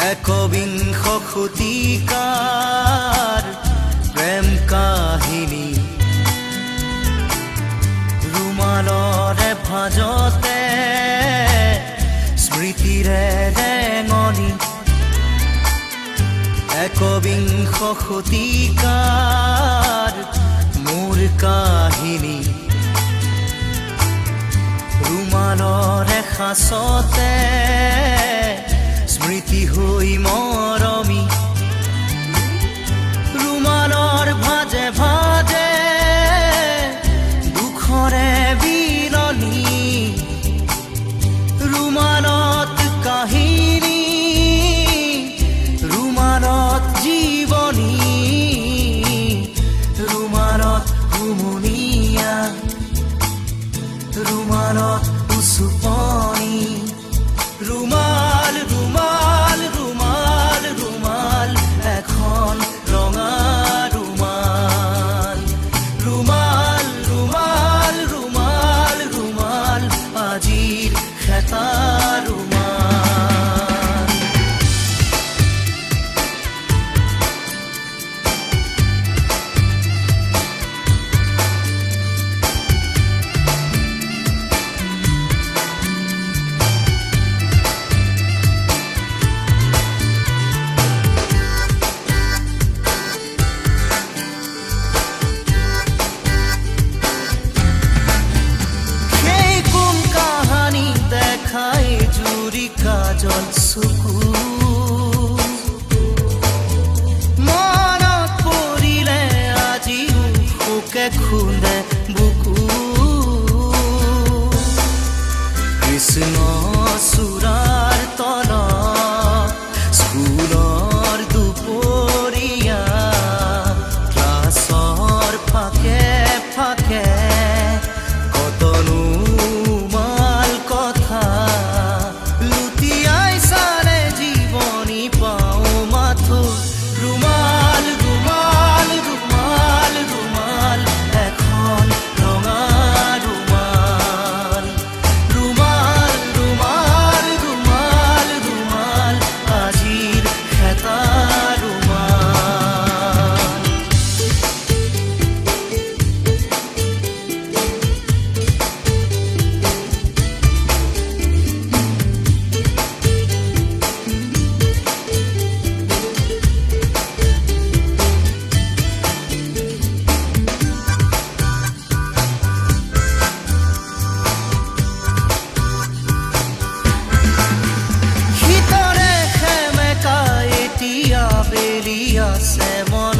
একবিংশ শতিকাৰ প্ৰেম কাহিনী ৰুমালৰে ভাজতে স্মৃতিৰে ৰেঙনি একবিংশ শতিকাৰ মোৰ কাহিনী ৰুমালৰে সাঁচতে স্মৃতি হৈ মৰমি ৰুমালৰ ভাজে ভাজে দুখৰে বিলনি ৰুমালত কাহিনী ৰুমালত জীৱনী ৰুমালত হুমুনিয়া ৰুমালত উচুপনি ৰুমাল ৰুমাল ৰুমাল ৰুমাল এখন ৰঙা ৰুমাল ৰুমাল ৰুমাল ৰুমাল ৰুমাল আজিৰ খেতা ৰুমাল কাজল চকু মনত পৰিলে আজিও শোকে খুন্দে বুকু কৃষ্ণ চূড়াৰ তলত স্কুলৰ দুপৰীয়া ক্লাছৰ ফাকে ফাকে কতনো মাল কথা ৰুমাল ৰুমাল ৰুমাল ৰুমাল এখন ৰঙা ৰুমাল ৰুমাল ৰুমাল ৰুমাল ৰুমাল আজিৰ খেতা ৰুমাল আছে মন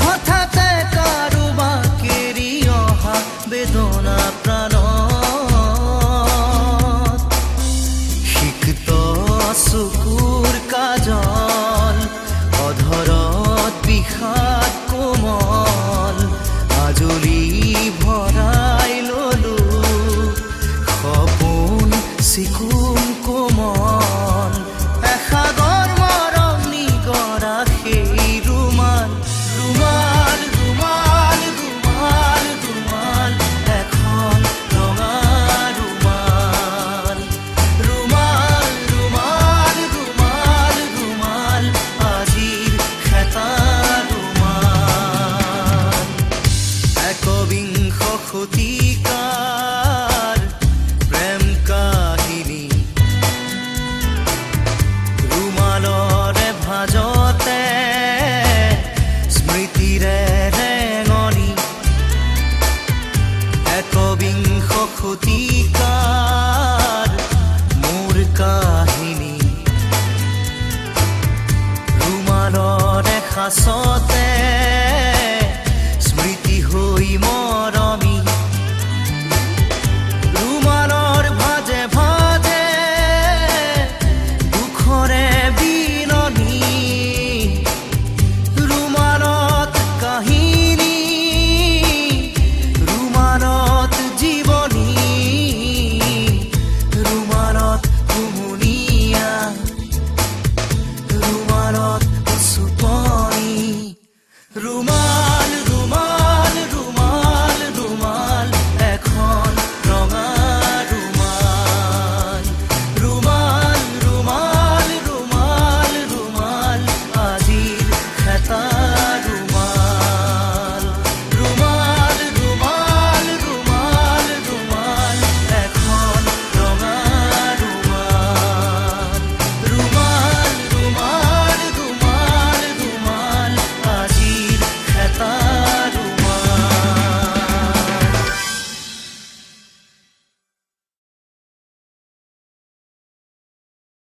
হঠাতে কাৰোবাক কেৰি অহা বেদনা প্ৰাণত সিক্ত চকুৰ কাজল অধৰত বিষাদ কোমল আজলি ভৰাই ললো সপোন চিকুণ কোমল সাগৰ মৰম নিগৰা সেই ৰুমাল ৰুমাল ৰুমাল ৰুমাল ৰুমাল এখন ৰঙা ৰুমাল ৰুমাল ৰুমাল ৰুমাল ৰুমাল আজিৰ খেতা ৰুমাল একবিংশ শতিকাৰ প্ৰেম কাহিনী ৰুমালৰে ভাজতে স্মৃতিৰে ৰেঙনি একবিংশ শতিকাৰ মোৰ কাহিনী ৰুমালৰে সাঁচতে